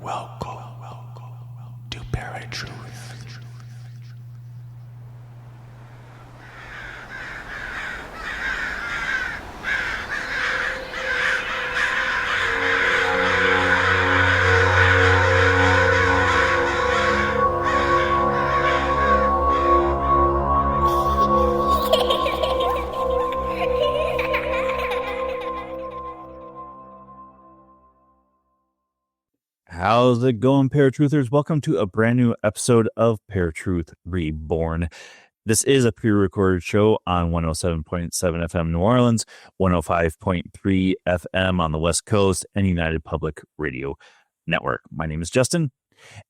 Welcome to ParaTruth. How's it going, ParaTruthers? Welcome to a brand new episode of ParaTruth Reborn. This is a pre-recorded show on 107.7 FM New Orleans, 105.3 FM on the West Coast, and United Public Radio Network. My name is Justin,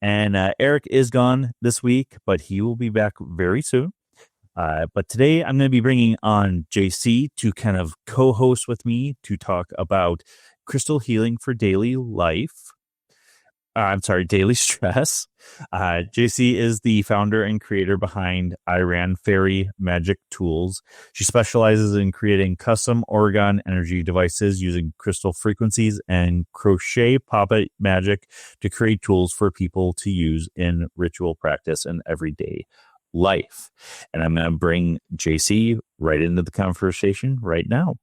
and Eric is gone this week, but he will be back very soon. But today I'm going to be bringing on Jayce to kind of co-host with me to talk about crystal healing for daily life. Daily stress. Jayce is the founder and creator behind Irann Faerie Magic Tools. She specializes in creating custom Oregon energy devices using crystal frequencies and crochet puppet magic to create tools for people to use in ritual practice and everyday life. And I'm going to bring Jayce right into the conversation right now.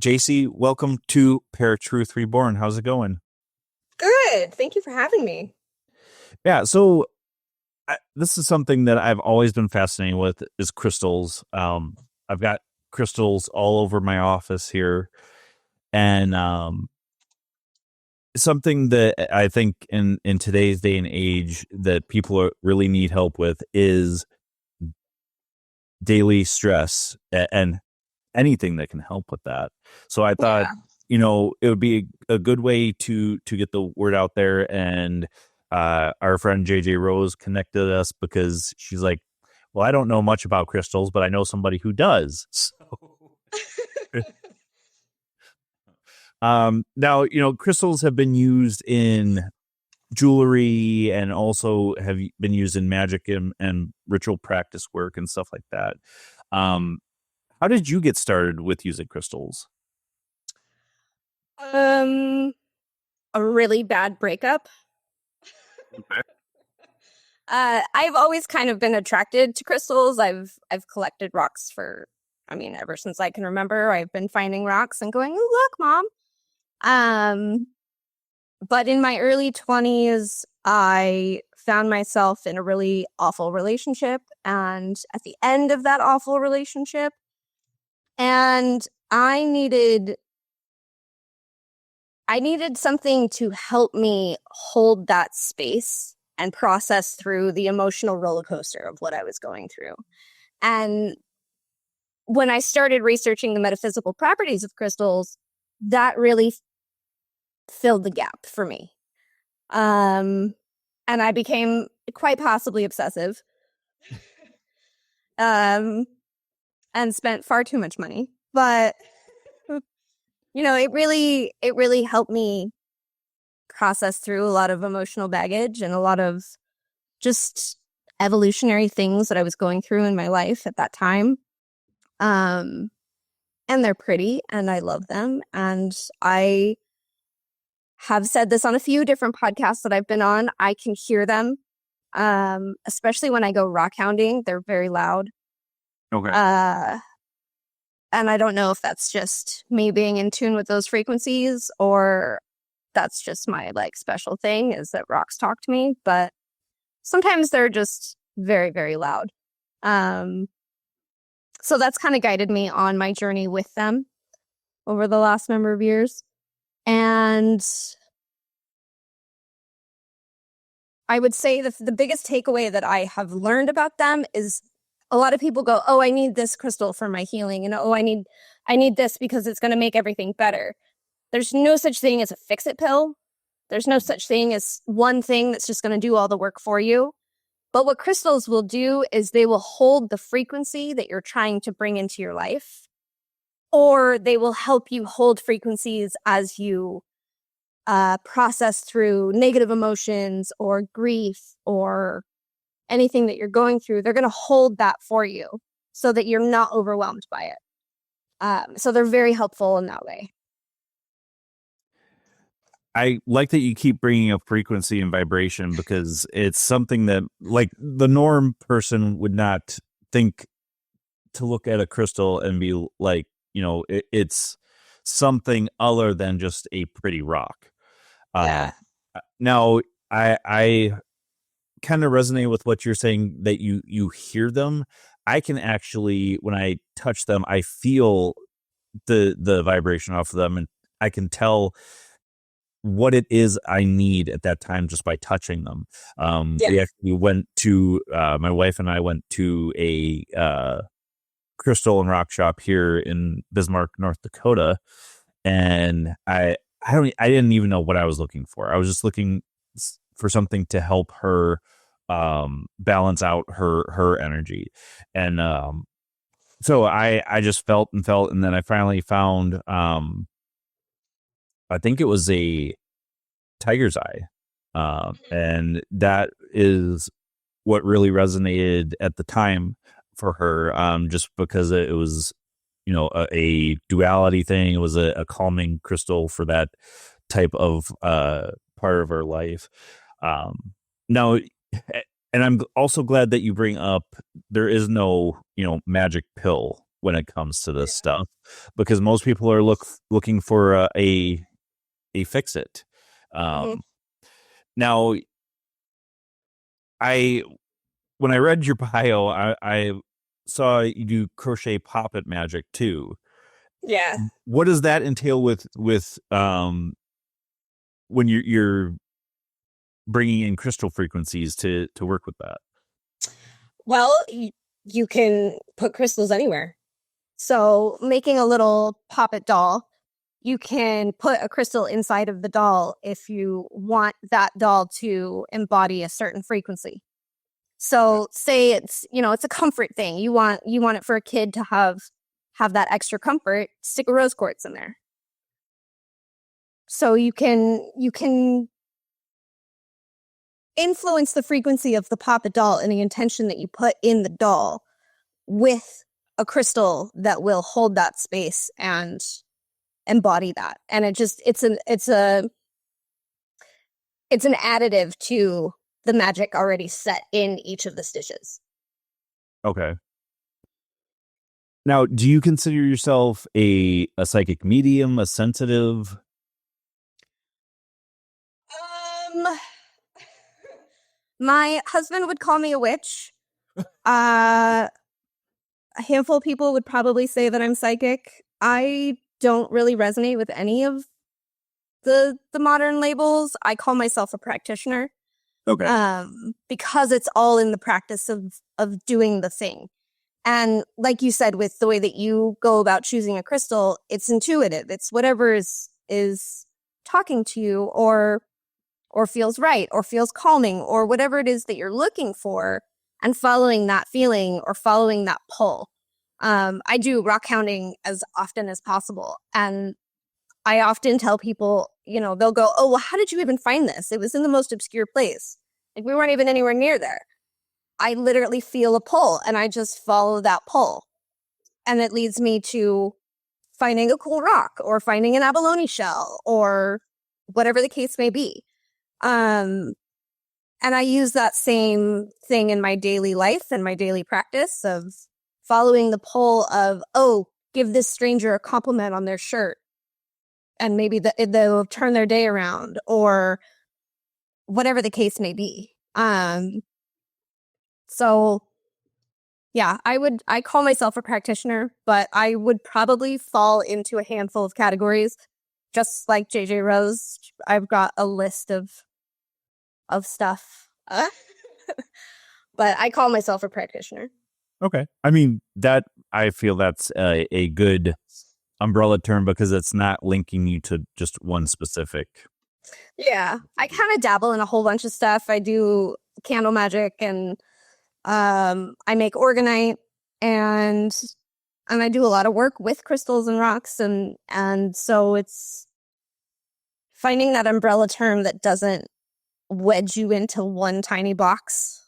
Jayce, welcome to ParaTruth Reborn. How's it going? Good. Thank you for having me. Yeah, so this is something that I've always been fascinated with is crystals. I've got crystals all over my office here. And something that I think in today's day and age that people really need help with is daily stress and anything that can help with that. So I thought, it would be a good way to get the word out there. And our friend JJ Rose connected us because she's like, well, I don't know much about crystals, but I know somebody who does. So now, crystals have been used in jewelry and also have been used in magic and ritual practice work and stuff like that. How did you get started with using crystals? A really bad breakup. Okay. I've always kind of been attracted to crystals. I've collected rocks ever since I can remember. I've been finding rocks and going, "Oh, look, Mom." But in my early 20s, I found myself in a really awful relationship, and at the end of that awful relationship, and I needed something to help me hold that space and process through the emotional roller coaster of what I was going through. And when I started researching the metaphysical properties of crystals, that really filled the gap for me. And I became quite possibly obsessive. And spent far too much money. But it really helped me process through a lot of emotional baggage and a lot of just evolutionary things that I was going through in my life at that time. And they're pretty and I love them. And I have said this on a few different podcasts that I've been on. I can hear them, especially when I go rock hounding. They're very loud. Okay. And I don't know if that's just me being in tune with those frequencies or that's just my special thing is that rocks talk to me, but sometimes they're just very, very loud. So that's kind of guided me on my journey with them over the last number of years. And I would say that the biggest takeaway that I have learned about them is a lot of people go, "Oh, I need this crystal for my healing," and "Oh, I need this because it's going to make everything better." There's no such thing as a fix-it pill. There's no such thing as one thing that's just going to do all the work for you. But what crystals will do is they will hold the frequency that you're trying to bring into your life, or they will help you hold frequencies as you process through negative emotions or grief or anything that you're going through. They're going to hold that for you so that you're not overwhelmed by it. So they're very helpful in that way. I like that you keep bringing up frequency and vibration, because it's something that, like, the norm person would not think to look at a crystal and be like, it's something other than just a pretty rock. Yeah. Now, I kind of resonate with what you're saying, that you hear them. I can actually, when I touch them, I feel the vibration off of them, and I can tell what it is I need at that time just by touching them. We actually went to my wife and I went to a crystal and rock shop here in Bismarck, North Dakota, and I didn't even know what I was looking for. I was just looking for something to help her balance out her energy, and so I just felt, and then I finally found I think it was a tiger's eye, and that is what really resonated at the time for her, just because it was, a duality thing. It was a calming crystal for that type of part of her life. Now, and I'm also glad that you bring up, there is no, magic pill when it comes to this stuff, because most people are looking for a fix it. Now, when I read your bio, I saw you do crochet poppet magic too. Yeah. What does that entail with when you're bringing in crystal frequencies to work with that? Well, you can put crystals anywhere. So making a little poppet doll, you can put a crystal inside of the doll if you want that doll to embody a certain frequency. So say it's a comfort thing. You want it for a kid to have that extra comfort, stick a rose quartz in there. So you can influence the frequency of the poppet doll and the intention that you put in the doll with a crystal that will hold that space and embody that. And it's an additive to the magic already set in each of the stitches. Okay. Now, do you consider yourself a psychic medium, a sensitive? My husband would call me a witch. A handful of people would probably say that I'm psychic. I don't really resonate with any of the modern labels. I call myself a practitioner. Okay. Because it's all in the practice of doing the thing. And like you said, with the way that you go about choosing a crystal, it's intuitive. It's whatever is talking to you or feels right or feels calming or whatever it is that you're looking for, and following that feeling or following that pull. I do rock hounding as often as possible. And I often tell people, they'll go, oh, well, how did you even find this? It was in the most obscure place. Like, we weren't even anywhere near there. I literally feel a pull and I just follow that pull. And it leads me to finding a cool rock or finding an abalone shell or whatever the case may be. And I use that same thing in my daily life and my daily practice of following the pull of, oh, give this stranger a compliment on their shirt. And maybe they'll turn their day around, or whatever the case may be. So yeah, I call myself a practitioner, but I would probably fall into a handful of categories. Just like JJ Rose, I've got a list of stuff. But I call myself a practitioner. Okay. I mean, I feel that's a good umbrella term, because it's not linking you to just one specific. Yeah, I kind of dabble in a whole bunch of stuff. I do candle magic, and I make organite, and I do a lot of work with crystals and rocks, and so it's finding that umbrella term that doesn't wedge you into one tiny box.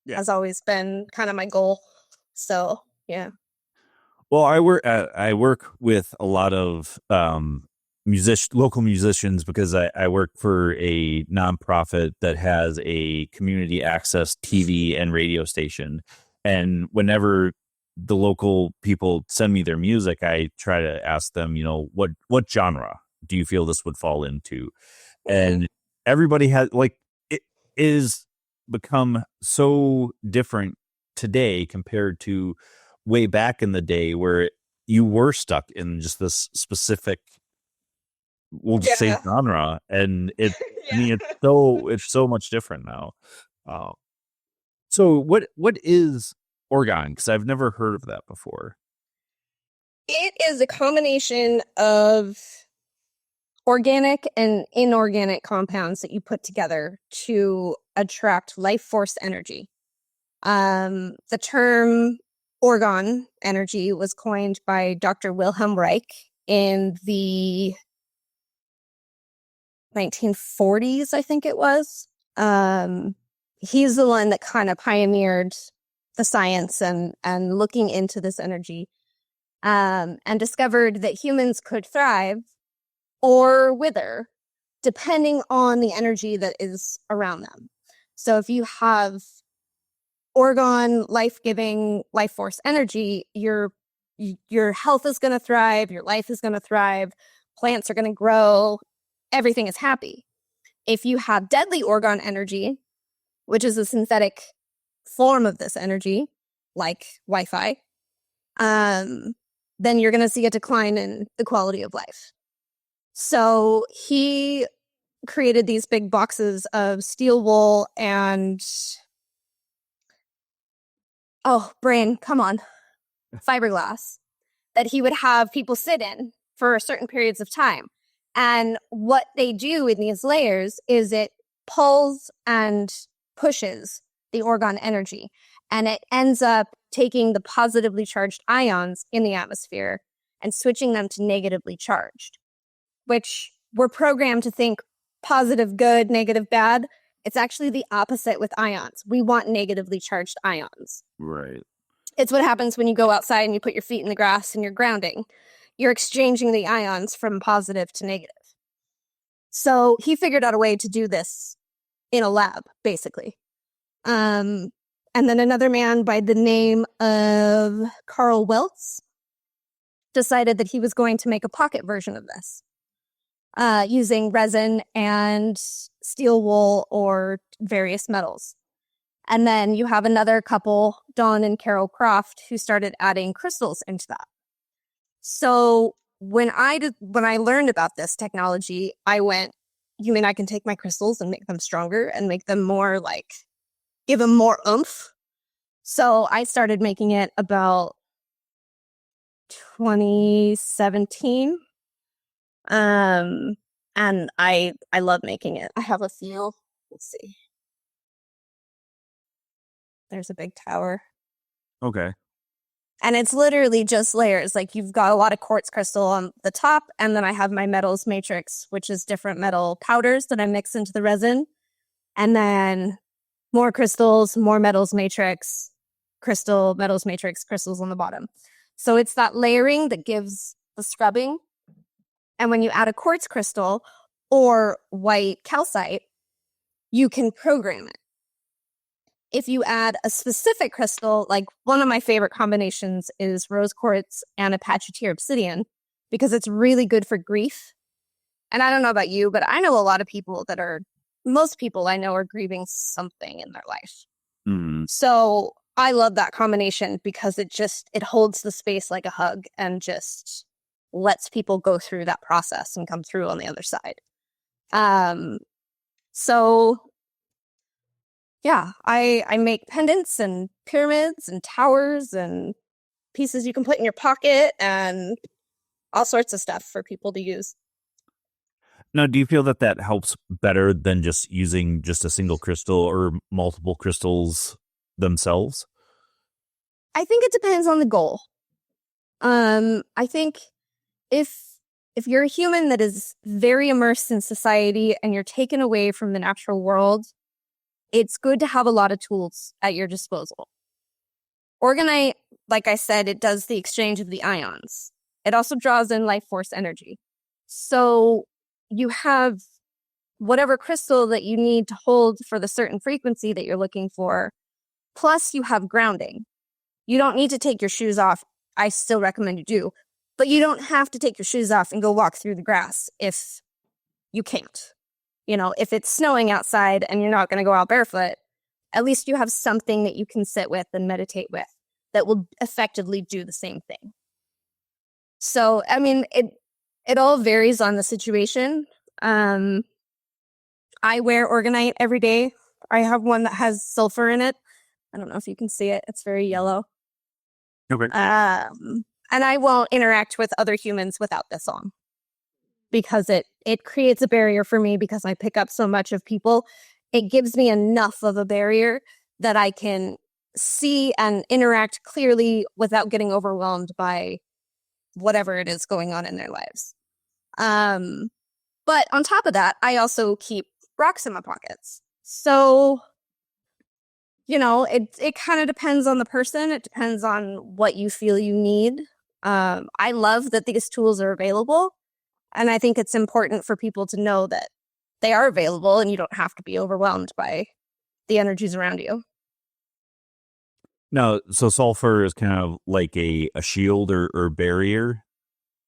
Yeah. Has always been kind of my goal. So yeah. Well, I work with a lot of local musicians, because I work for a nonprofit that has a community access TV and radio station. And whenever the local people send me their music, I try to ask them, what genre do you feel this would fall into? And everybody has, like, it is become so different today compared to way back in the day where you were stuck in just this specific, we'll just say, genre. And I mean, it's so much different now. So what is orgone? Because I've never heard of that before. It is a combination of organic and inorganic compounds that you put together to attract life force energy. The term orgone energy was coined by Dr. Wilhelm Reich in the 1940s, I think it was. He's the one that kind of pioneered the science and looking into this energy, and discovered that humans could thrive or wither depending on the energy that is around them. So if you have orgone, life-giving, life force energy, your health is going to thrive, your life is going to thrive, plants are going to grow, everything is happy. If you have deadly orgone energy, which is a synthetic form of this energy, like Wi-Fi, then you're going to see a decline in the quality of life. So he created these big boxes of steel wool and, fiberglass that he would have people sit in for certain periods of time. And what they do in these layers is it pulls and pushes the orgone energy, and it ends up taking the positively charged ions in the atmosphere and switching them to negatively charged, which we're programmed to think positive, good, negative, bad. It's actually the opposite with ions. We want negatively charged ions. Right. It's what happens when you go outside and you put your feet in the grass and you're grounding. You're exchanging the ions from positive to negative. So he figured out a way to do this in a lab, basically. And then another man by the name of Carl Weltz decided that he was going to make a pocket version of this, using resin and steel wool or various metals. And then you have another couple, Dawn and Carol Croft, who started adding crystals into that. So when I learned about this technology, I went, you mean I can take my crystals and make them stronger and make them more give them more oomph? So I started making it about 2017. And I love making it. I have a few. Let's see. There's a big tower. Okay. And it's literally just layers. Like, you've got a lot of quartz crystal on the top, and then I have my metals matrix, which is different metal powders that I mix into the resin. And then more crystals, more metals matrix, crystal, metals matrix, crystals on the bottom. So it's that layering that gives the scrubbing. And when you add a quartz crystal or white calcite, you can program it. If you add a specific crystal, like one of my favorite combinations is rose quartz and Apache tear obsidian, because it's really good for grief. And I don't know about you, but I know a lot of people most people I know are grieving something in their life. Mm-hmm. So I love that combination because it holds the space like a hug and just lets people go through that process and come through on the other side. So yeah, I make pendants and pyramids and towers and pieces you can put in your pocket and all sorts of stuff for people to use. Now, do you feel that helps better than just using just a single crystal or multiple crystals themselves? I think it depends on the goal. I think if you're a human that is very immersed in society and you're taken away from the natural world, it's good to have a lot of tools at your disposal. Orgonite, like I said, it does the exchange of the ions. It also draws in life force energy. So you have whatever crystal that you need to hold for the certain frequency that you're looking for, plus you have grounding. You don't need to take your shoes off. I still recommend you do, but you don't have to take your shoes off and go walk through the grass if you can't. You know, if it's snowing outside and you're not going to go out barefoot, at least you have something that you can sit with and meditate with that will effectively do the same thing. So, I mean, it all varies on the situation. I wear Organite every day. I have one that has sulfur in it. I don't know if you can see it. It's very yellow. Okay. And I won't interact with other humans without this on, because it creates a barrier for me because I pick up so much of people. It gives me enough of a barrier that I can see and interact clearly without getting overwhelmed by whatever it is going on in their lives. But on top of that, I also keep rocks in my pockets. So, you know, it kind of depends on the person. It depends on what you feel you need. I love that these tools are available. And I think it's important for people to know that they are available and you don't have to be overwhelmed by the energies around you. No, so sulfur is kind of like a shield or barrier.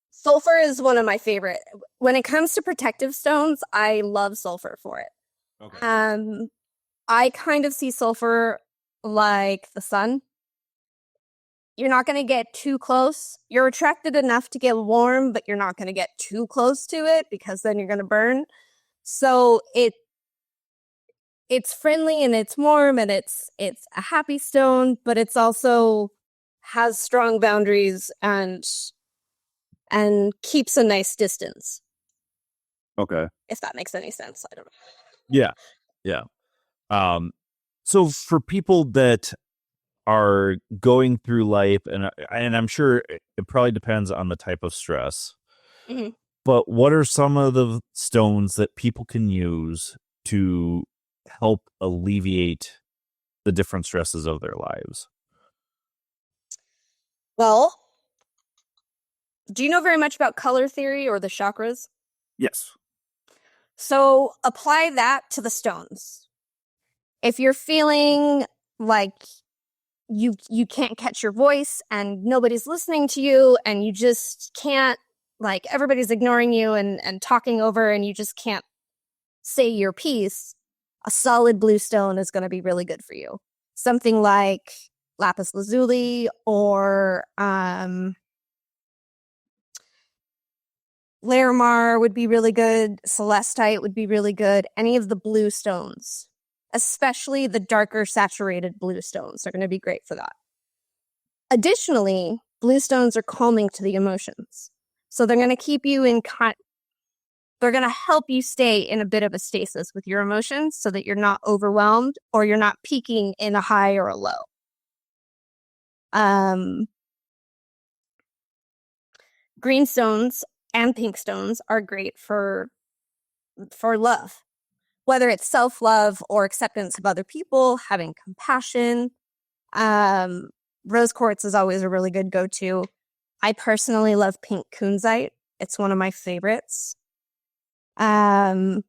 Sulfur is one of my favorite. When it comes to protective stones, I love sulfur for it. Okay. I kind of see sulfur like the sun. You're not going to get too close. You're attracted enough to get warm, but you're not going to get too close to it because then you're going to burn. So it's friendly and it's warm and it's a happy stone, but it's also has strong boundaries and keeps a nice distance. Okay. If that makes any sense. I don't know. Yeah. Yeah. So for people that are going through life, and I'm sure it probably depends on the type of stress, Mhm. but what are some of the stones that people can use to help alleviate the different stresses of their lives? Well, do you know very much about color theory or the chakras? Yes. So apply that to the stones. If you're feeling like you can't catch your voice and nobody's listening to you and you just can't, like everybody's ignoring you and talking over and you just can't say your piece, a solid blue stone is going to be really good for you. Something like lapis lazuli or Larimar would be really good. Celestite would be really good. Any of the blue stones, especially the darker saturated blue stones, are going to be great for that. Additionally, blue stones are calming to the emotions. So they're going to keep you in they're going to help you stay in a bit of a stasis with your emotions so that you're not overwhelmed or you're not peaking in a high or a low. Green stones and pink stones are great for love, whether it's self-love or acceptance of other people, having compassion. Rose quartz is always a really good go-to. I personally love pink kunzite. It's one of my favorites. And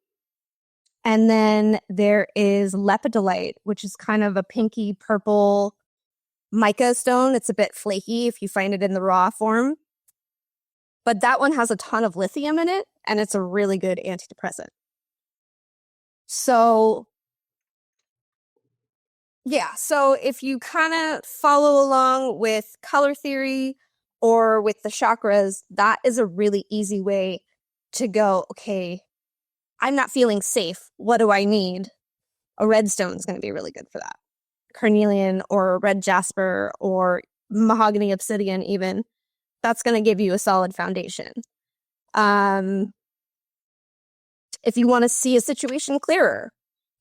then there is lepidolite, which is kind of a pinky purple mica stone. It's a bit flaky if you find it in the raw form. But that one has a ton of lithium in it, and it's a really good antidepressant. So, yeah. So if you kind of follow along with color theory or with the chakras, that is a really easy way to go, okay, I'm not feeling safe. What do I need? A red stone is going to be really good for that. Carnelian or red jasper or mahogany obsidian even. That's going to give you a solid foundation. If you want to see a situation clearer,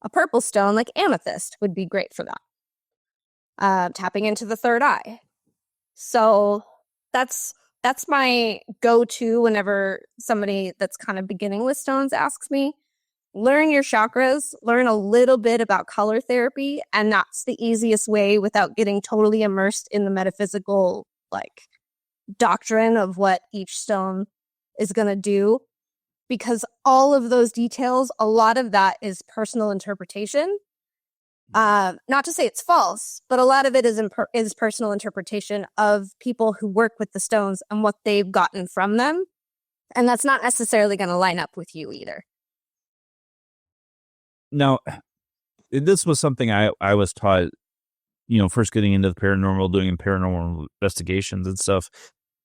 a purple stone like amethyst would be great for that. Tapping into the third eye. So that's my go-to whenever somebody that's kind of beginning with stones asks me. Learn your chakras, learn a little bit about color therapy, and that's the easiest way without getting totally immersed in the metaphysical, like, doctrine of what each stone is going to do. because all of those details, a lot of that is personal interpretation. Not to say it's false, but a lot of it is personal interpretation of people who work with the stones and what they've gotten from them. And that's not necessarily going to line up with you either. Now, this was something I was taught, first getting into the paranormal, doing paranormal investigations and stuff,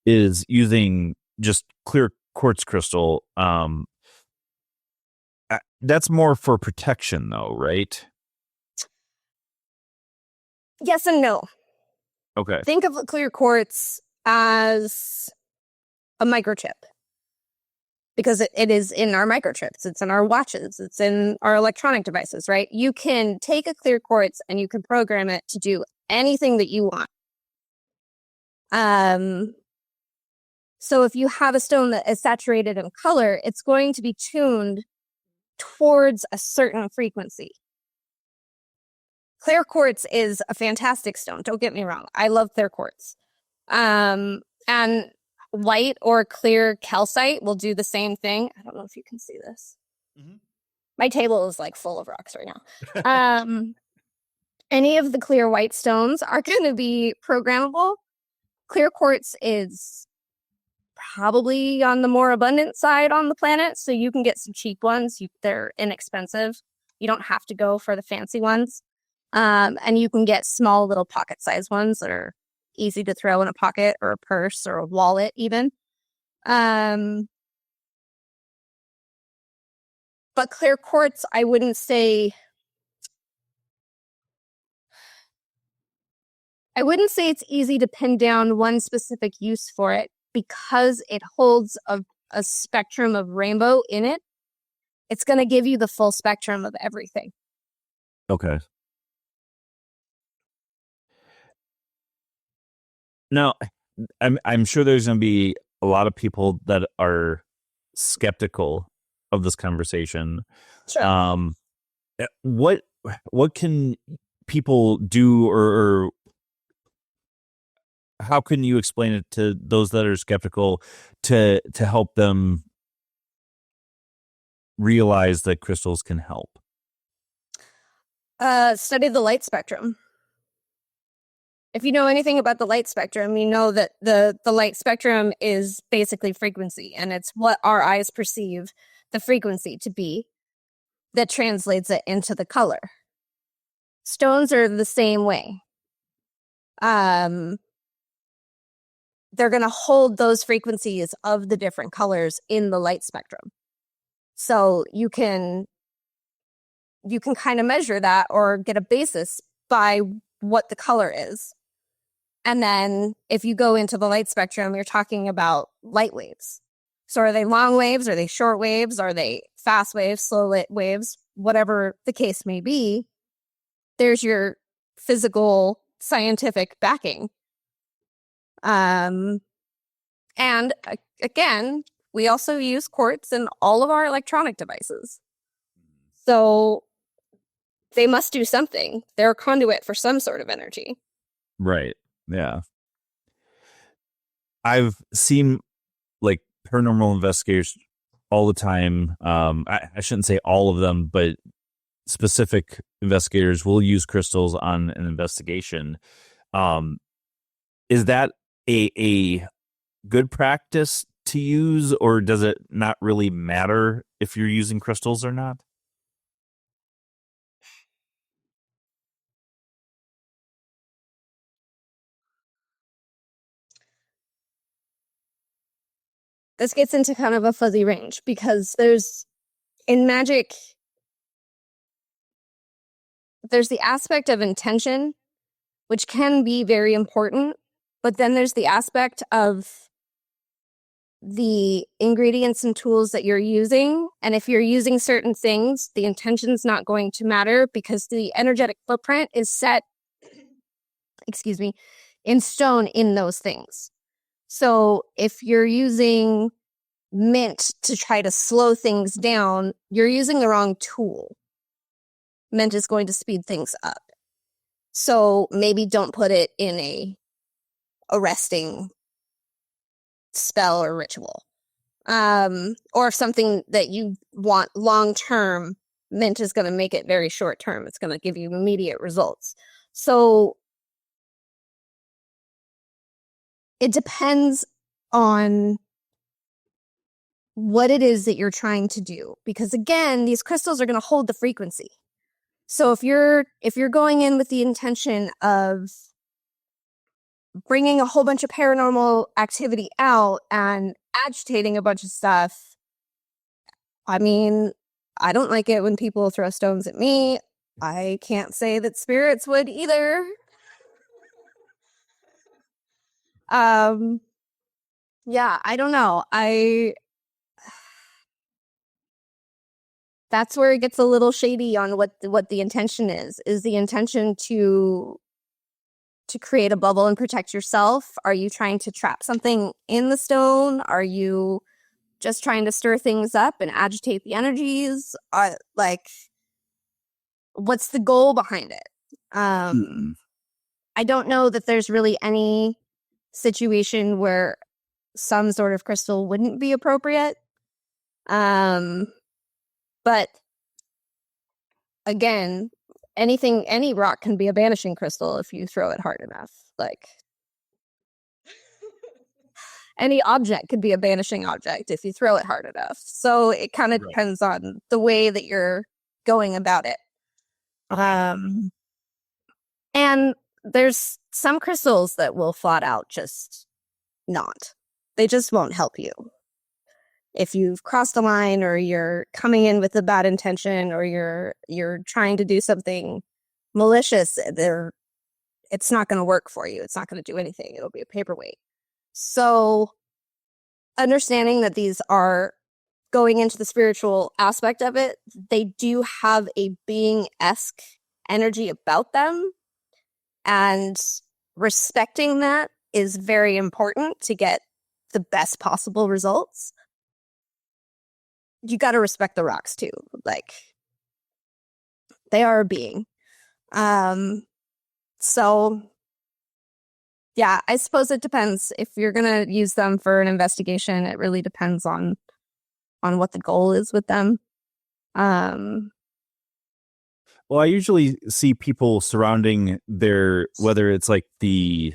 is using just clear quartz crystal. That's more for protection, though, right? Yes and no. Okay. Think of clear quartz as a microchip, because it is in our microchips. It's in our watches. It's in our electronic devices, right? You can take a clear quartz and you can program it to do anything that you want. So if you have a stone that is saturated in color, it's going to be tuned towards a certain frequency. Clear quartz is a fantastic stone. Don't get me wrong. I love clear quartz. And white or clear calcite will do the same thing. I don't know if you can see this. Mm-hmm. My table is like full of rocks right now. Any of the clear white stones are going to be programmable. Clear quartz is probably on the more abundant side on the planet, so you can get some cheap ones. They're inexpensive. You don't have to go for the fancy ones. And you can get small little pocket-sized ones that are easy to throw in a pocket or a purse or a wallet even. But clear quartz, I wouldn't say it's easy to pin down one specific use for it, because it holds a spectrum of rainbow in it. It's going to give you the full spectrum of everything. Okay. Now, I'm sure there's going to be a lot of people that are skeptical of this conversation. Sure. What can people do, or how can you explain it to those that are skeptical to help them realize that crystals can help? Study the light spectrum. If you know anything about the light spectrum, you know that the light spectrum is basically frequency, and it's what our eyes perceive the frequency to be that translates it into the color. Stones are the same way. They're going to hold those frequencies of the different colors in the light spectrum. So you can kind of measure that or get a basis by what the color is. And then if you go into the light spectrum, you're talking about light waves. So are they long waves? Are they short waves? Are they fast waves, slow waves? Whatever the case may be, there's your physical, scientific backing. And again, we also use quartz in all of our electronic devices. So they must do something. They're a conduit for some sort of energy. Right. Yeah. I've seen like paranormal investigators all the time. I shouldn't say all of them, but specific investigators will use crystals on an investigation. Is that a good practice to use, or does it not really matter if you're using crystals or not? This gets into kind of a fuzzy range, because in magic, there's the aspect of intention, which can be very important, but then there's the aspect of the ingredients and tools that you're using. And if you're using certain things, the intention's not going to matter, because the energetic footprint is set, in stone in those things. So if you're using mint to try to slow things down, you're using the wrong tool. Mint is going to speed things up. So maybe don't put it in a arresting spell or ritual. or if something that you want long term, mint is going to make it very short term. It's going to give you immediate results. So it depends on what it is that you're trying to do, because again, these crystals are going to hold the frequency. So if you're going in with the intention of bringing a whole bunch of paranormal activity out and agitating a bunch of stuff, I mean, I don't like it when people throw stones at me. I can't say that spirits would either. Yeah, I don't know. That's where it gets a little shady on what the intention is. Is the intention to create a bubble and protect yourself? Are you trying to trap something in the stone? Are you just trying to stir things up and agitate the energies? Like, what's the goal behind it? I don't know that there's really any situation where some sort of crystal wouldn't be appropriate. But again, any rock can be a banishing crystal if you throw it hard enough. Like, any object could be a banishing object if you throw it hard enough. So it kind of depends on the way that you're going about it. And there's some crystals that will flat out just not. They just won't help you. If you've crossed a line, or you're coming in with a bad intention, or you're trying to do something malicious, it's not going to work for you. It's not going to do anything. It'll be a paperweight. So understanding that these are going into the spiritual aspect of it, they do have a being-esque energy about them, and respecting that is very important to get the best possible results. You got to respect the rocks too. Like, they are a being. So yeah, I suppose it depends. If you're going to use them for an investigation, it really depends on what the goal is with them. Well, I usually see people surrounding whether it's like the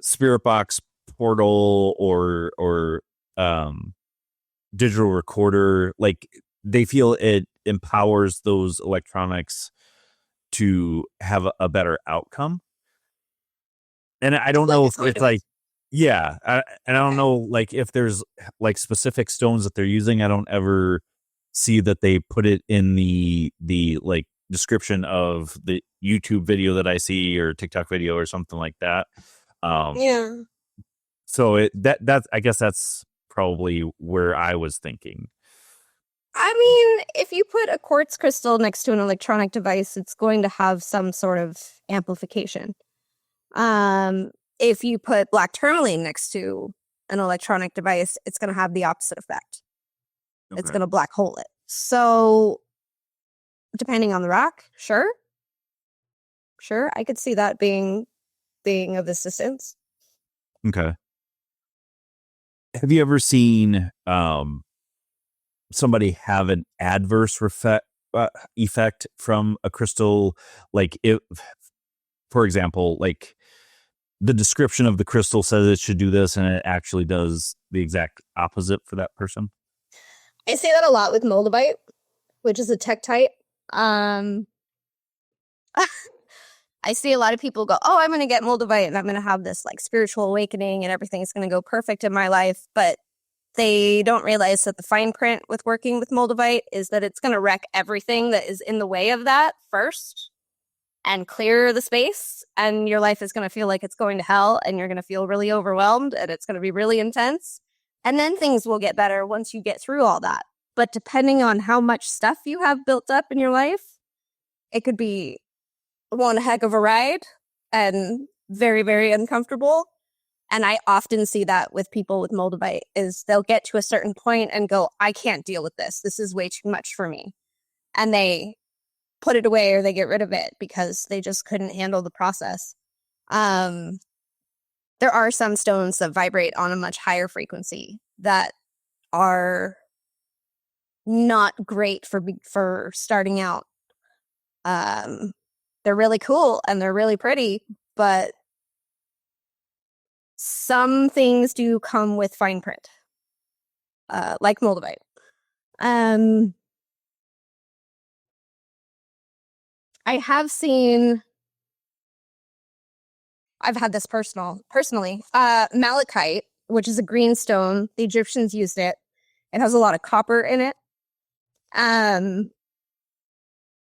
spirit box portal or digital recorder, like they feel it empowers those electronics to have a better outcome. And I don't know if it's like, yeah, and I don't know, like, if there's like specific stones that they're using. I don't ever see that they put it in the like description of the YouTube video that I see, or TikTok video or something like that. Yeah. So that's I guess that's probably where I was thinking. I mean, if you put a quartz crystal next to an electronic device, it's going to have some sort of amplification. If you put black tourmaline next to an electronic device, it's going to have the opposite effect. Okay. It's going to black hole it. So, depending on the rock, sure, I could see that being of assistance. Okay. Have you ever seen somebody have an adverse effect from a crystal? Like, if, for example, like the description of the crystal says it should do this, and it actually does the exact opposite for that person? I say that a lot with moldavite, which is a tektite. I see a lot of people go, oh, I'm going to get moldavite and I'm going to have this like spiritual awakening and everything's going to go perfect in my life. But they don't realize that the fine print with working with moldavite is that it's going to wreck everything that is in the way of that first and clear the space. And your life is going to feel like it's going to hell, and you're going to feel really overwhelmed, and it's going to be really intense. And then things will get better once you get through all that. But depending on how much stuff you have built up in your life, it could be one heck of a ride and very, very uncomfortable. And I often see that with people with moldavite, is they'll get to a certain point and go, I can't deal with this. This is way too much for me. And they put it away, or they get rid of it because they just couldn't handle the process. But there are some stones that vibrate on a much higher frequency that are not great for starting out. They're really cool and they're really pretty, but some things do come with fine print, like moldavite. I have seen, I've had this personally, malachite, which is a green stone. The Egyptians used it. It has a lot of copper in it.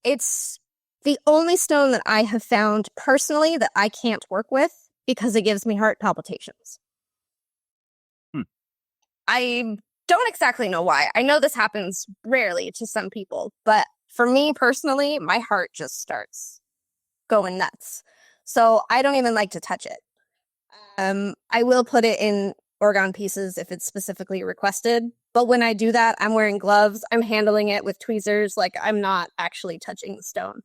It's the only stone that I have found personally that I can't work with because it gives me heart palpitations. I don't exactly know why. I know this happens rarely to some people, but for me personally, my heart just starts going nuts. So I don't even like to touch it. I will put it in orgone pieces if it's specifically requested. But when I do that, I'm wearing gloves. I'm handling it with tweezers. Like, I'm not actually touching the stone.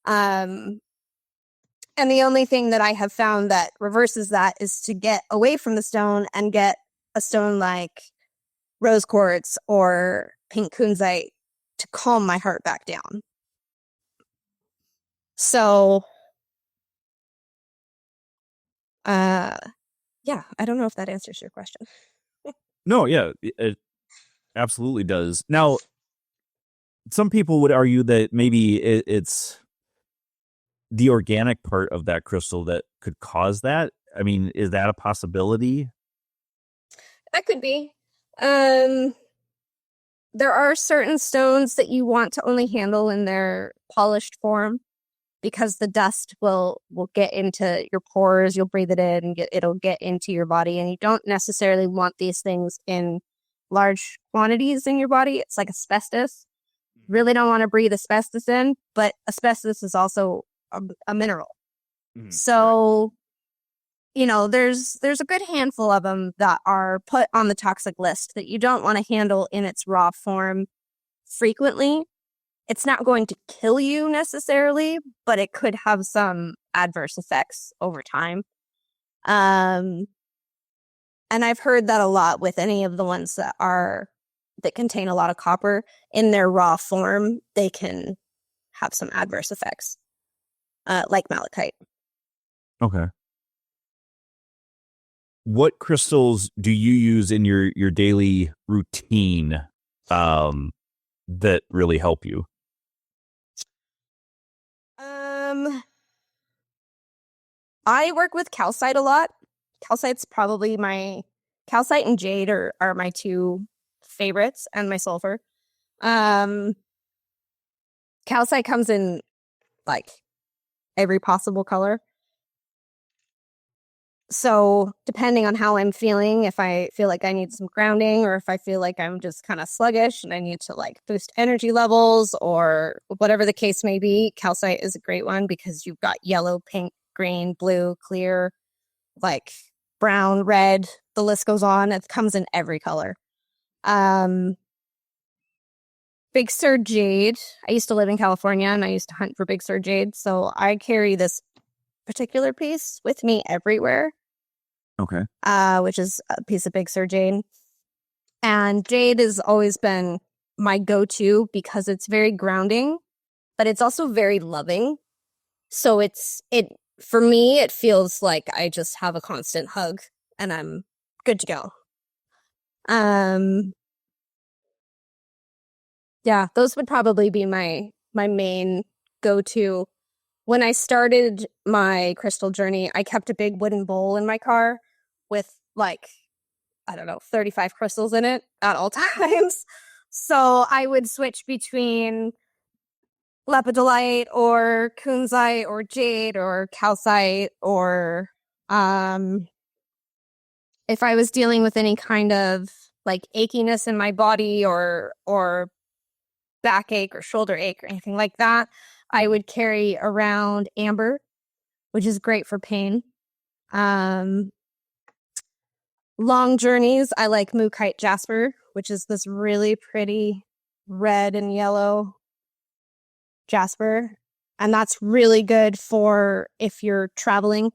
And the only thing that I have found that reverses that is to get away from the stone and get a stone like rose quartz or pink kunzite to calm my heart back down. So, yeah, I don't know if that answers your question. No, yeah, it absolutely does. Now, some people would argue that maybe it's the organic part of that crystal that could cause that. I mean, is that a possibility? That could be. There are certain stones that you want to only handle in their polished form because the dust will get into your pores. You'll breathe it in, and it'll get into your body, and you don't necessarily want these things in large quantities in your body. It's like asbestos. Really don't want to breathe asbestos in, but asbestos is also a mineral. Mm-hmm. So, there's a good handful of them that are put on the toxic list that you don't want to handle in its raw form frequently. It's not going to kill you necessarily, but it could have some adverse effects over time. And I've heard that a lot with any of the ones that contain a lot of copper in their raw form. They can have some adverse effects, like malachite. Okay. What crystals do you use in your daily routine that really help you? I work with calcite a lot. Calcite and jade are my two favorites, and my sulfur. Calcite comes in like every possible color. So depending on how I'm feeling, if I feel like I need some grounding or if I feel like I'm just kind of sluggish and I need to like boost energy levels or whatever the case may be, calcite is a great one because you've got yellow, pink, green, blue, clear, like brown, red, the list goes on. It comes in every color. Big Sur jade. I used to live in California and I used to hunt for Big Sur jade. So I carry this particular piece with me everywhere. Okay. Which is a piece of Big Sur jade. And jade has always been my go-to because it's very grounding, but it's also very loving. So for me, it feels like I just have a constant hug and I'm good to go. Yeah, those would probably be my main go-to. When I started my crystal journey, I kept a big wooden bowl in my car with 35 crystals in it at all times. So I would switch between lepidolite or kunzite or jade or calcite or if I was dealing with any kind of like achiness in my body or backache or shoulder ache or anything like that, I would carry around amber, which is great for pain. Long journeys, I like mookaite jasper, which is this really pretty red and yellow jasper. And that's really good for if you're traveling.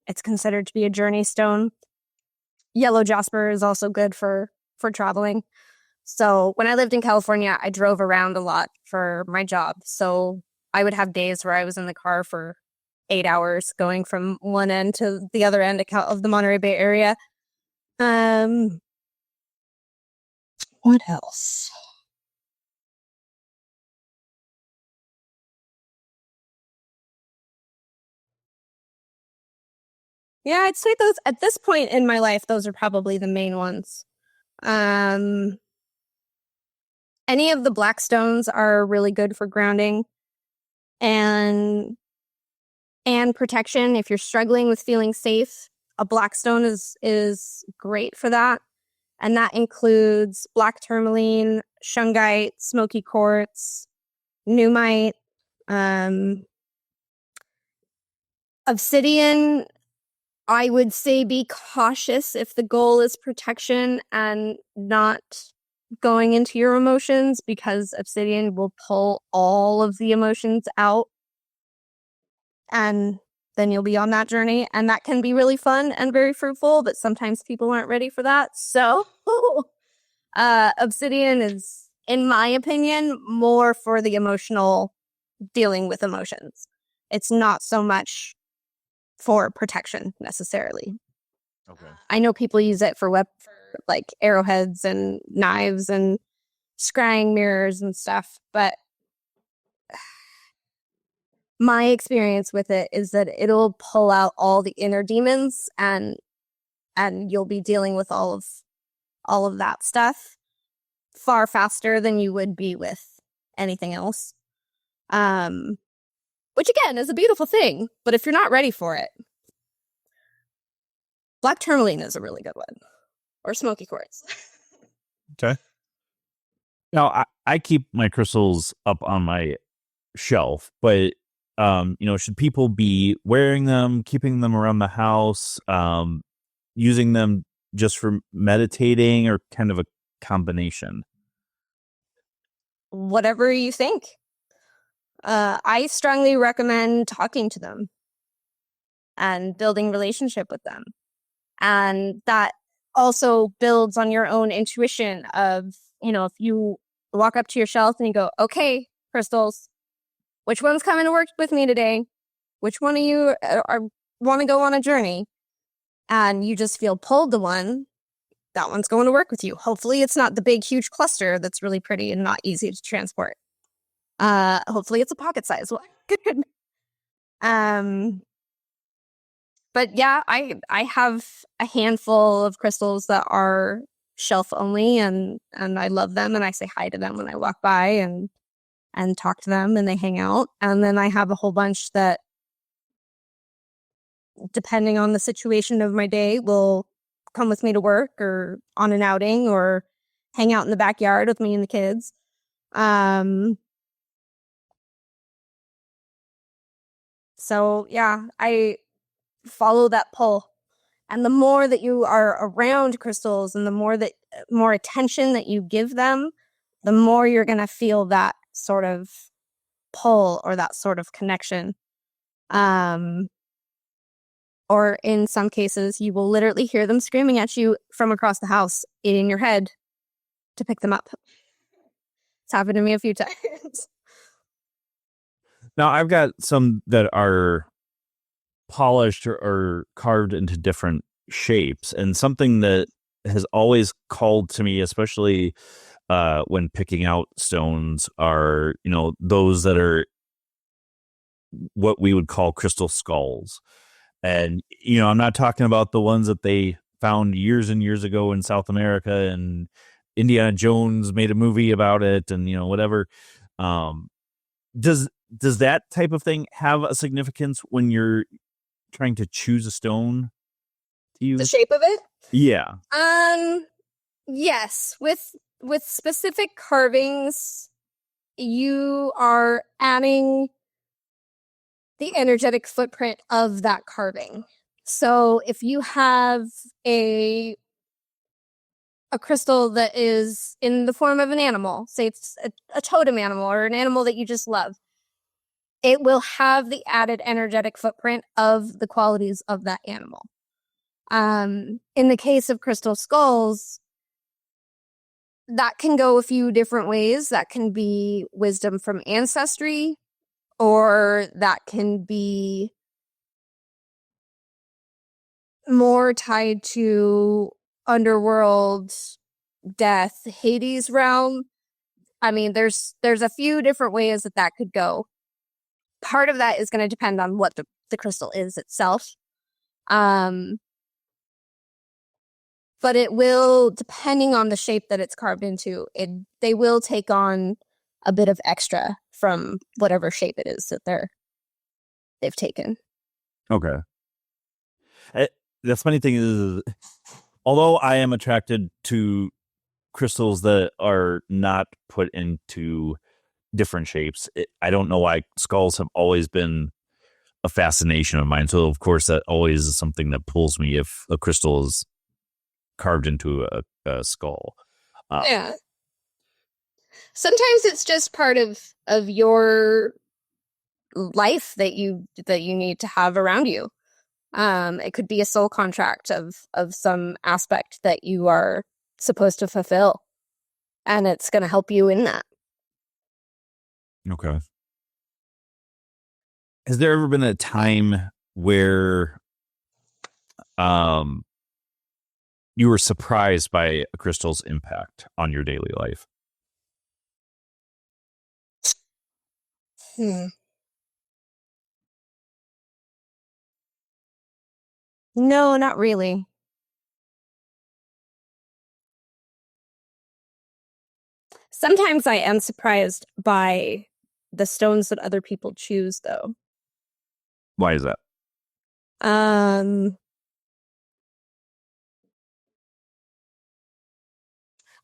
It's considered to be a journey stone. Yellow jasper is also good for traveling. So when I lived in California, I drove around a lot for my job. So I would have days where I was in the car for 8 hours going from one end to the other end of the Monterey Bay area. What else? Yeah, I'd say those at this point in my life, those are probably the main ones. Any of the black stones are really good for grounding and protection. If you're struggling with feeling safe, a black stone is great for that. And that includes black tourmaline, shungite, smoky quartz, numite, obsidian. I would say be cautious if the goal is protection and not going into your emotions, because obsidian will pull all of the emotions out, and then you'll be on that journey, and that can be really fun and very fruitful, but sometimes people aren't ready for that. So obsidian is, in my opinion, more for the emotional, dealing with emotions. It's not so much for protection necessarily. Okay. I know people use it for like arrowheads and knives and scrying mirrors and stuff, but my experience with it is that it'll pull out all the inner demons, and you'll be dealing with all of that stuff far faster than you would be with anything else. Which again is a beautiful thing, but if you're not ready for it, black tourmaline is a really good one, or smoky quartz. Okay. Now, I keep my crystals up on my shelf, but should people be wearing them, keeping them around the house, using them just for meditating, or kind of a combination? Whatever you think. I strongly recommend talking to them and building relationship with them. And that also builds on your own intuition of, if you walk up to your shelf and you go, okay, crystals, which one's coming to work with me today? Which one of you want to go on a journey? And you just feel pulled to one, that one's going to work with you. Hopefully it's not the big, huge cluster that's really pretty and not easy to transport. Hopefully it's a pocket size one. But yeah, I have a handful of crystals that are shelf only, and I love them, and I say hi to them when I walk by and talk to them, and they hang out. And then I have a whole bunch that, depending on the situation of my day, will come with me to work or on an outing or hang out in the backyard with me and the kids. So yeah, I follow that pull. And the more that you are around crystals and the more attention that you give them, the more you're going to feel that sort of pull or that sort of connection. Or in some cases, you will literally hear them screaming at you from across the house in your head to pick them up. It's happened to me a few times. Now, I've got some that are polished or carved into different shapes, and something that has always called to me, especially when picking out stones, are those that are what we would call crystal skulls. And I'm not talking about the ones that they found years and years ago in South America, and Indiana Jones made a movie about it, and whatever. Does that type of thing have a significance when you're trying to choose a stone to use? The shape of it? Yeah. Yes. With specific carvings, you are adding the energetic footprint of that carving. So if you have a crystal that is in the form of an animal, say it's a totem animal or an animal that you just love, it will have the added energetic footprint of the qualities of that animal. In the case of crystal skulls, that can go a few different ways. That can be wisdom from ancestry, or that can be more tied to underworld, death, Hades realm. I mean, there's a few different ways that could go. Part of that is going to depend on what the crystal is itself. But it will, depending on the shape that it's carved into, they will take on a bit of extra from whatever shape it is that they've taken. Okay. The funny thing is, although I am attracted to crystals that are not put into different shapes, I don't know why skulls have always been a fascination of mine. So, of course, that always is something that pulls me if a crystal is carved into a skull. Yeah. Sometimes it's just part of your life that you need to have around you. It could be a soul contract of some aspect that you are supposed to fulfill, and it's going to help you in that. Okay. Has there ever been a time where you were surprised by a crystal's impact on your daily life? No, not really. Sometimes I am surprised by the stones that other people choose, though. Why is that?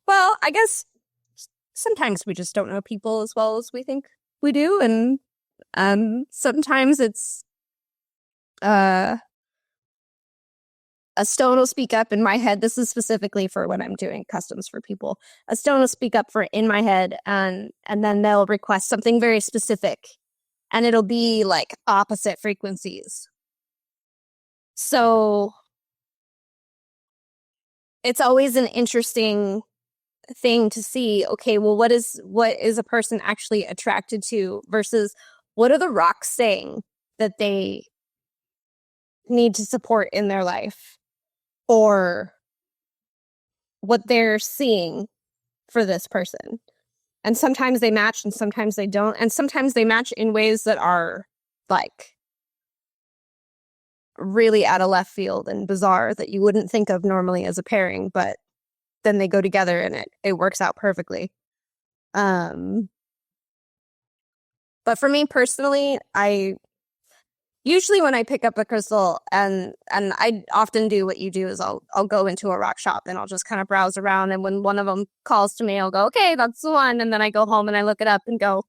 Well, I guess sometimes we just don't know people as well as we think we do, and sometimes it's a stone will speak up in my head. This is specifically for when I'm doing customs for people. A stone will speak up for in my head, and then they'll request something very specific, and it'll be like opposite frequencies. So it's always an interesting thing to see, okay, well, what is a person actually attracted to versus what are the rocks saying that they need to support in their life, or what they're seeing for this person. And sometimes they match and sometimes they don't. And sometimes they match in ways that are like really out of left field and bizarre that you wouldn't think of normally as a pairing, but then they go together and it works out perfectly. But for me personally, I usually when I pick up a crystal, and I often do what you do is I'll go into a rock shop and I'll just kind of browse around, and when one of them calls to me, I'll go, okay, that's the one, and then I go home and I look it up and go,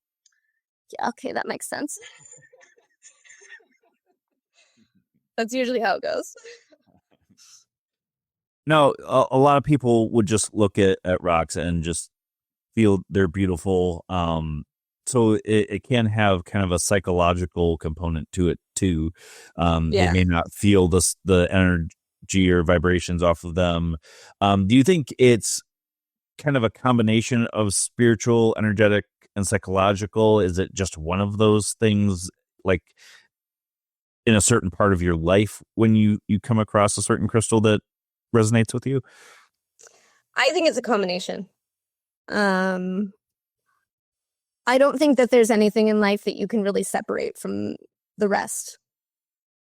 yeah, okay, that makes sense. That's usually how it goes. No, a lot of people would just look at rocks and just feel they're beautiful. So it can have kind of a psychological component to it too. They may not feel the energy or vibrations off of them. Do you think it's kind of a combination of spiritual, energetic, and psychological? Is it just one of those things, like in a certain part of your life when you come across a certain crystal that resonates with you? I think it's a combination. I don't think that there's anything in life that you can really separate from the rest.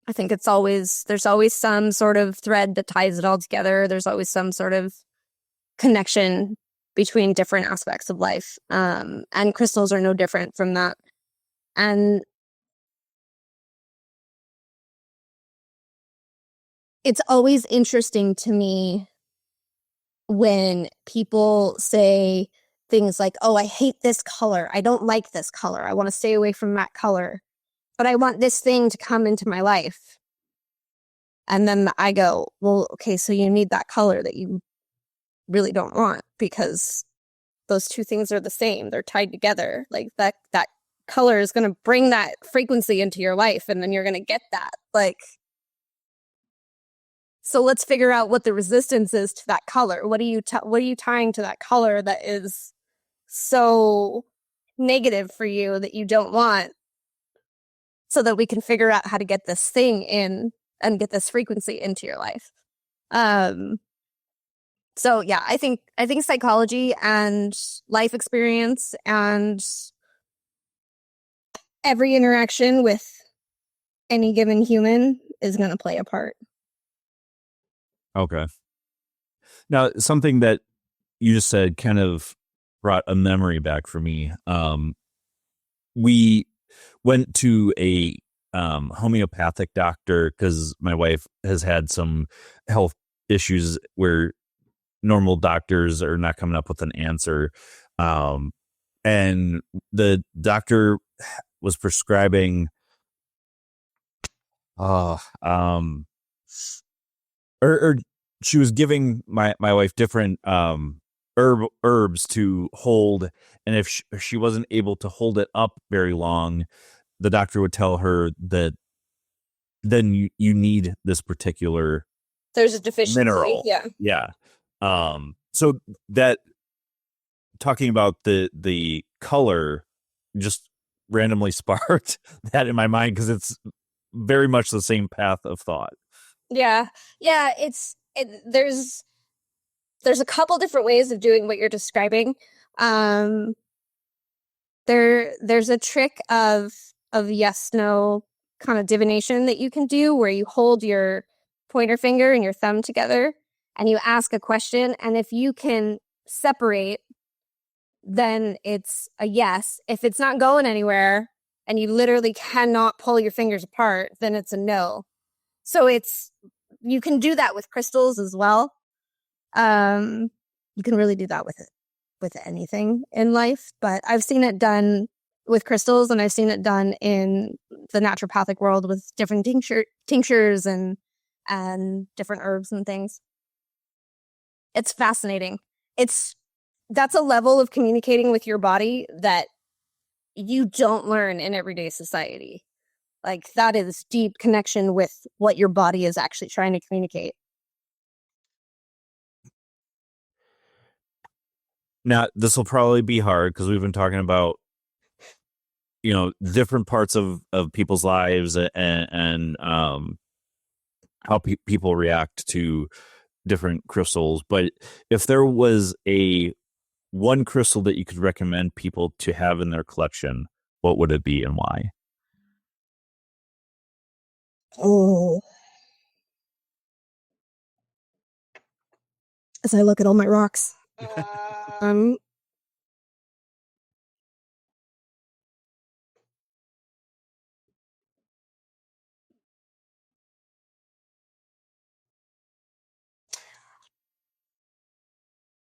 I think there's always some sort of thread that ties it all together. There's always some sort of connection between different aspects of life. And crystals are no different from that. And it's always interesting to me when people say things like, oh, I hate this color. I don't like this color. I want to stay away from that color. But I want this thing to come into my life. And then I go, well, okay, so you need that color that you really don't want, because those two things are the same. They're tied together. Like that color is going to bring that frequency into your life, and then you're going to get that. Like, so let's figure out what the resistance is to that color. What are you tying to that color that is so negative for you that you don't want, so that we can figure out how to get this thing in and get this frequency into your life. So yeah, I think psychology and life experience and every interaction with any given human is going to play a part. Okay. Now, something that you just said kind of brought a memory back for me. We went to a homeopathic doctor because my wife has had some health issues where normal doctors are not coming up with an answer. And the doctor was prescribing or she was giving my wife different herbs to hold, and if she wasn't able to hold it up very long, the doctor would tell her that then you need this particular there's a deficiency mineral. Yeah. So that, talking about the color just randomly sparked that in my mind, because it's very much the same path of thought. Yeah. There's a couple different ways of doing what you're describing. There's a trick of yes no kind of divination that you can do, where you hold your pointer finger and your thumb together and you ask a question, and if you can separate, then it's a yes. If it's not going anywhere and you literally cannot pull your fingers apart, then it's a no. So you can do that with crystals as well. You can really do that with anything in life, but I've seen it done with crystals, and I've seen it done in the naturopathic world with different tinctures and different herbs and things. It's fascinating. That's a level of communicating with your body that you don't learn in everyday society. Like, that is deep connection with what your body is actually trying to communicate. Now, this will probably be hard because we've been talking about, different parts of people's lives and how people react to different crystals. But if there was one crystal that you could recommend people to have in their collection, what would it be and why? Oh. As I look at all my rocks.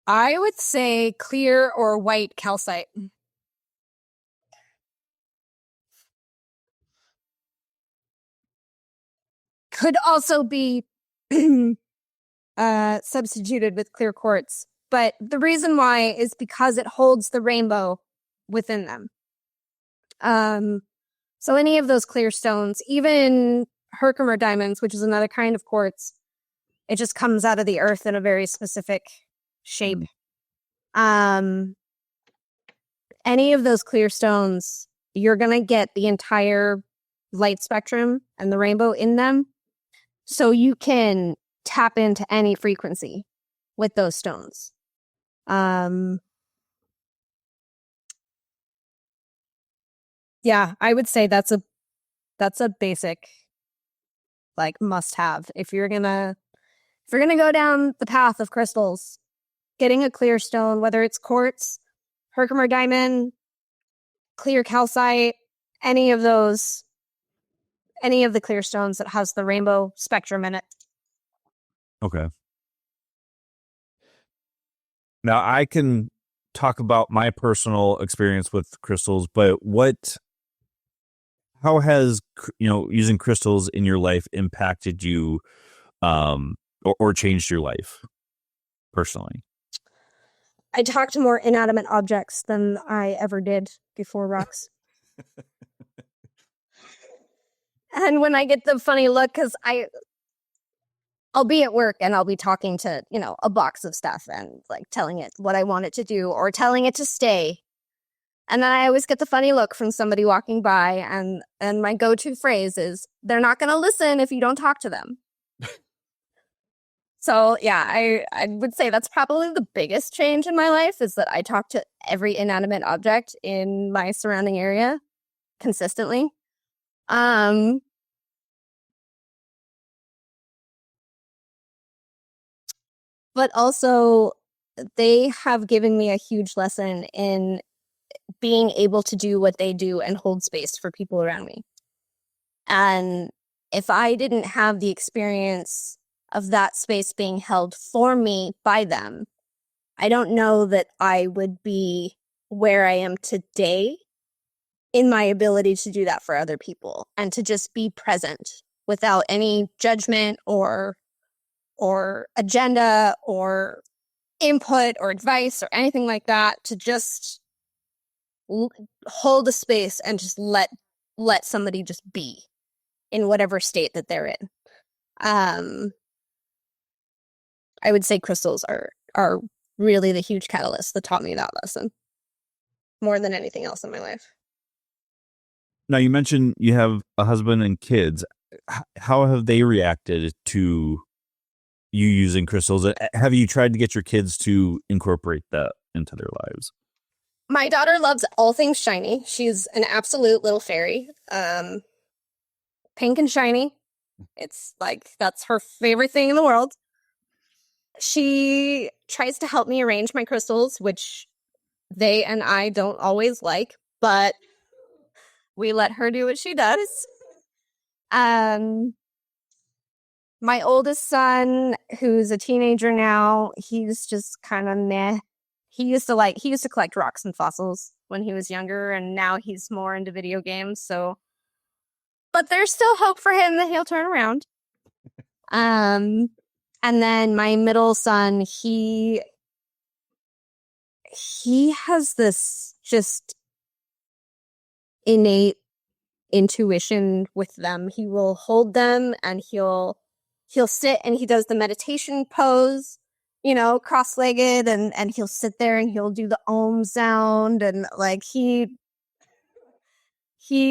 I would say clear or white calcite. Could also be substituted with clear quartz. But the reason why is because it holds the rainbow within them. So any of those clear stones, even Herkimer diamonds, which is another kind of quartz, it just comes out of the earth in a very specific shape. Any of those clear stones, you're going to get the entire light spectrum and the rainbow in them. So you can tap into any frequency with those stones. Yeah, I would say that's a basic, like, must have. If you're gonna go down the path of crystals, getting a clear stone, whether it's quartz, Herkimer diamond, clear calcite, any of the clear stones that has the rainbow spectrum in it. Okay. Now, I can talk about my personal experience with crystals, but how has, using crystals in your life impacted you, or changed your life personally? I talk to more inanimate objects than I ever did before rocks. And when I get the funny look, because I'll be at work and I'll be talking to, a box of stuff and like telling it what I want it to do or telling it to stay. And then I always get the funny look from somebody walking by, and my go-to phrase is, they're not going to listen if you don't talk to them. So yeah, I would say that's probably the biggest change in my life, is that I talk to every inanimate object in my surrounding area consistently. But also they have given me a huge lesson in being able to do what they do and hold space for people around me. And if I didn't have the experience of that space being held for me by them, I don't know that I would be where I am today in my ability to do that for other people and to just be present without any judgment or agenda or input or advice or anything like that, to just hold a space and just let somebody just be in whatever state that they're in. I would say crystals are really the huge catalyst that taught me that lesson more than anything else in my life. Now, you mentioned you have a husband and kids. How have they reacted to you using crystals? Have you tried to get your kids to incorporate that into their lives? My daughter loves all things shiny. She's an absolute little fairy. Pink and shiny. It's like, that's her favorite thing in the world. She tries to help me arrange my crystals, which they and I don't always like, but we let her do what she does. My oldest son, who's a teenager now, he's just kind of meh. He used to collect rocks and fossils when he was younger, and now he's more into video games. So, but there's still hope for him that he'll turn around. And then my middle son, he has this just innate intuition with them. He will hold them and he'll sit and he does the meditation pose, cross-legged, and he'll sit there and he'll do the Om sound, and like he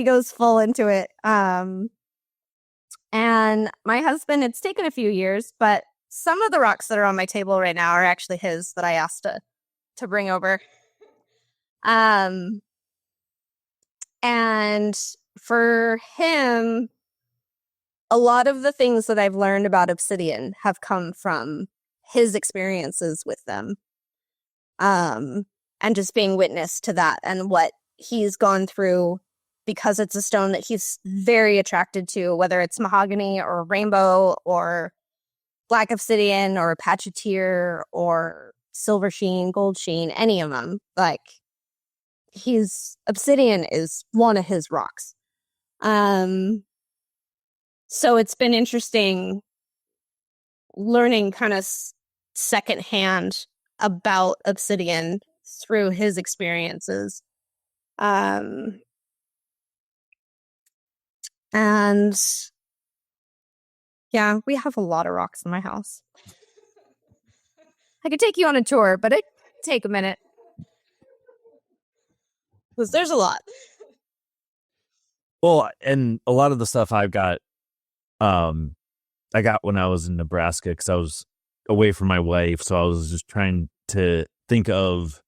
goes full into it. And my husband, it's taken a few years, but some of the rocks that are on my table right now are actually his, that I asked to bring over. And for him, a lot of the things that I've learned about obsidian have come from his experiences with them. And just being witness to that and what he's gone through, because it's a stone that he's very attracted to, whether it's mahogany or rainbow or black obsidian or apacheteer or silver sheen, gold sheen, any of them. Like, obsidian is one of his rocks. So it's been interesting learning kind of secondhand about obsidian through his experiences. And yeah, we have a lot of rocks in my house. I could take you on a tour, but it'd take a minute, because there's a lot. Well, and a lot of the stuff I got when I was in Nebraska, because I was away from my wife. So I was just trying to think of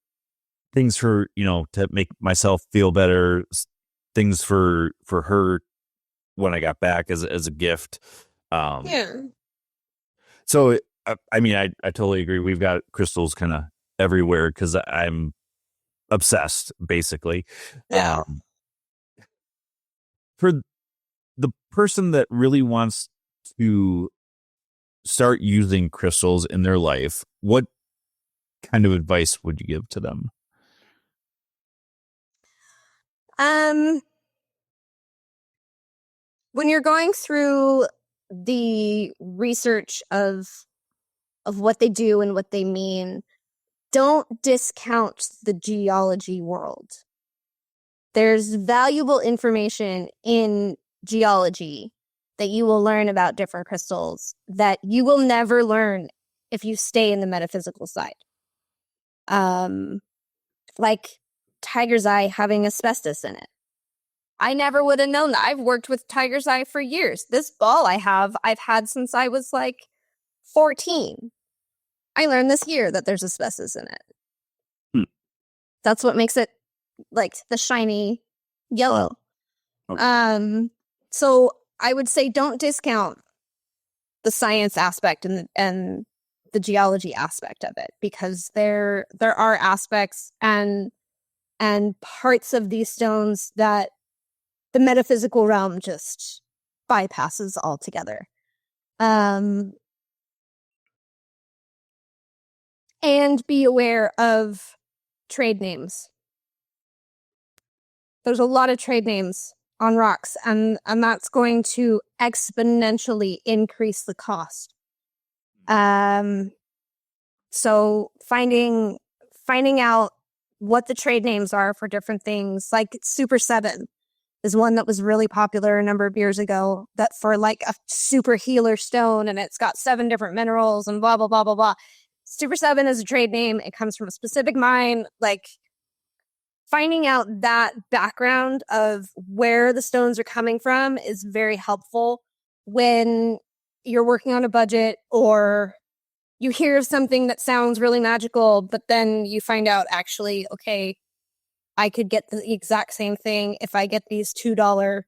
things for, to make myself feel better, things for her when I got back as a gift. Yeah. So, I totally agree. We've got crystals kind of everywhere because I'm obsessed, basically. Yeah. For the person that really wants to start using crystals in their life, what kind of advice would you give to them? When you're going through the research of what they do and what they mean, don't discount the geology world. there's valuable information in geology that you will learn about different crystals that you will never learn if you stay in the metaphysical side. Like tiger's eye having asbestos in it. I never would have known that. I've worked with tiger's eye for years. This ball I've had since I was like 14. I learned this year that there's asbestos in it. That's what makes it like the shiny yellow. Okay. So I would say don't discount the science aspect and the geology aspect of it, because there are aspects and parts of these stones that the metaphysical realm just bypasses altogether. And be aware of trade names. There's a lot of trade names on rocks, and that's going to exponentially increase the cost. So finding out what the trade names are for different things, like Super 7 is one that was really popular a number of years ago, that for like a super healer stone, and it's got 7 different minerals and blah, blah, blah, blah, blah. Super 7 is a trade name. It comes from a specific mine. Like, finding out that background of where the stones are coming from is very helpful when you're working on a budget, or you hear of something that sounds really magical, but then you find out, actually, okay, I could get the exact same thing if I get these $2,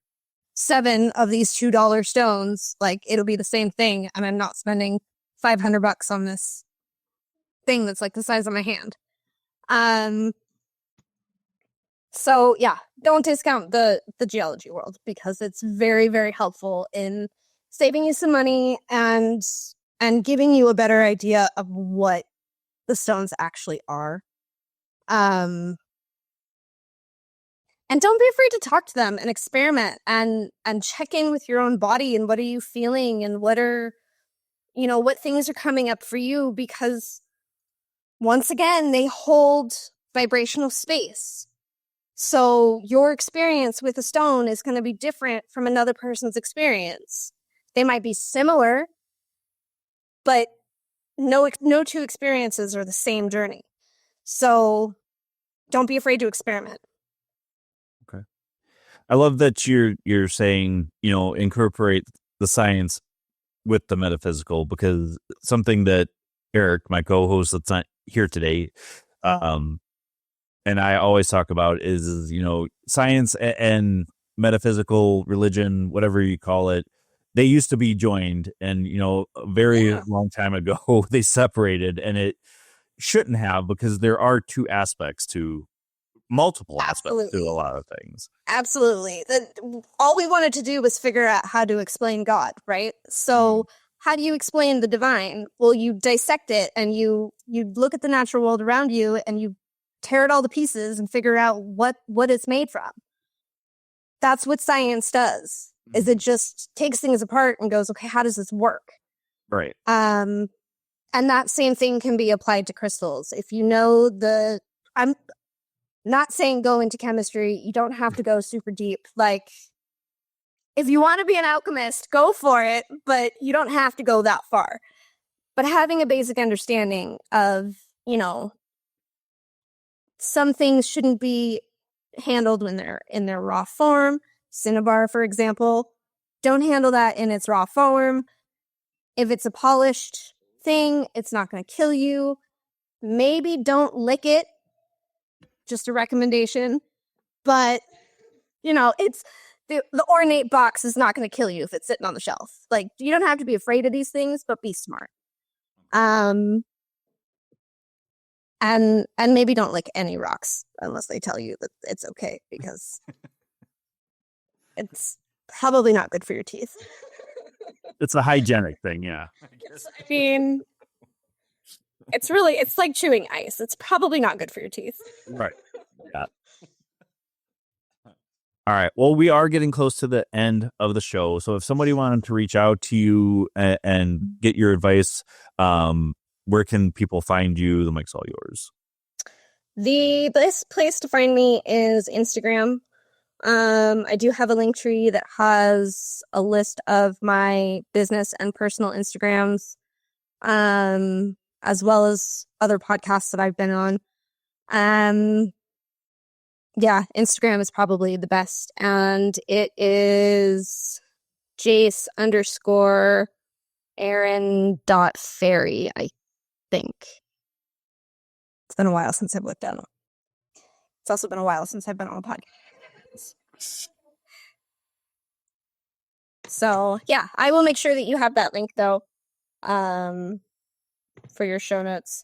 7 of these $2 stones. Like, it'll be the same thing, and I'm not spending $500 on this thing that's like the size of my hand. So yeah, don't discount the geology world, because it's very, very helpful in saving you some money and giving you a better idea of what the stones actually are. And don't be afraid to talk to them and experiment and check in with your own body and what are you feeling and what things are coming up for you, because once again, they hold vibrational space. So your experience with a stone is going to be different from another person's experience. They might be similar, but no two experiences are the same journey. So don't be afraid to experiment. Okay. I love that you're saying, incorporate the science with the metaphysical, because something that Eric, my co-host that's not here today, and I always talk about is science and metaphysical religion, whatever you call it, they used to be joined, and a very long time ago they separated, and it shouldn't have, because there are multiple aspects to a lot of things. Absolutely. All we wanted to do was figure out how to explain God, right? So how do you explain the divine? Well, you dissect it, and you look at the natural world around you, and you tear it all to pieces and figure out what it's made from. That's what science does. Is it just takes things apart and goes, okay, how does this work? Right. And that same thing can be applied to crystals. If you know I'm not saying go into chemistry. You don't have to go super deep. Like, if you want to be an alchemist, go for it, but you don't have to go that far. But having a basic understanding of, some things shouldn't be handled when they're in their raw form. Cinnabar, for example, don't handle that in its raw form. If it's a polished thing, it's not going to kill you. Maybe don't lick it. Just a recommendation. But, it's the ornate box is not going to kill you if it's sitting on the shelf. Like, you don't have to be afraid of these things, but be smart. And maybe don't lick any rocks unless they tell you that it's okay, because it's probably not good for your teeth. It's a hygienic thing, yeah. I mean, it's like chewing ice. It's probably not good for your teeth. Right. Yeah. All right. Well, we are getting close to the end of the show. So if somebody wanted to reach out to you and get your advice, where can people find you? The mic's all yours. The best place to find me is Instagram. I do have a link tree that has a list of my business and personal Instagrams, as well as other podcasts that I've been on. Yeah, Instagram is probably the best, and it is Jayce _ Irann.Faerie, I think. It's been a while since I've looked at it. It's also been a while since I've been on a podcast. So yeah, I will make sure that you have that link though, for your show notes.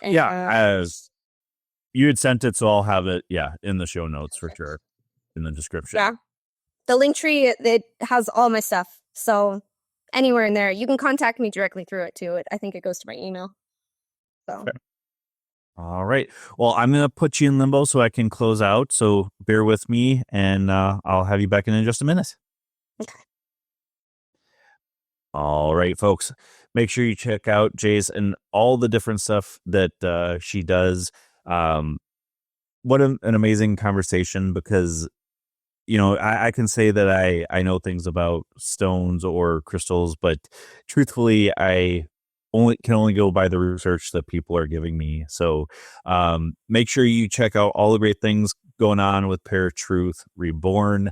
And, As you had sent it, so I'll have it. Yeah, in the show notes for sure, in the description. Yeah, the link tree, it has all my stuff. So anywhere in there, you can contact me directly through it too. I think it goes to my email. So. Okay. All right. Well, I'm going to put you in limbo so I can close out. So bear with me, and I'll have you back in just a minute. Okay. All right, folks. Make sure you check out Jayce and all the different stuff that she does. What an amazing conversation, because, you know, I can say that I know things about stones or crystals, but truthfully, I can only go by the research that people are giving me. So make sure you check out all the great things going on with ParaTruth Reborn.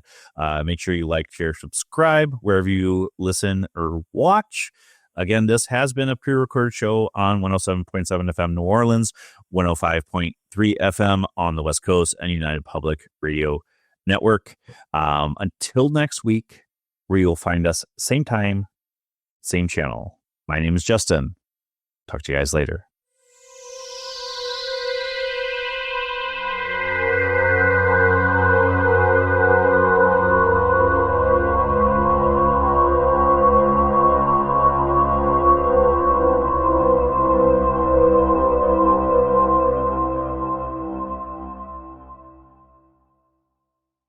Make sure you like, share, subscribe wherever you listen or watch. Again, this has been a pre-recorded show on 107.7 FM New Orleans, 105.3 FM on the West Coast, and United Public Radio Network. Until next week, where you'll find us same time, same channel. My name is Justin. Talk to you guys later.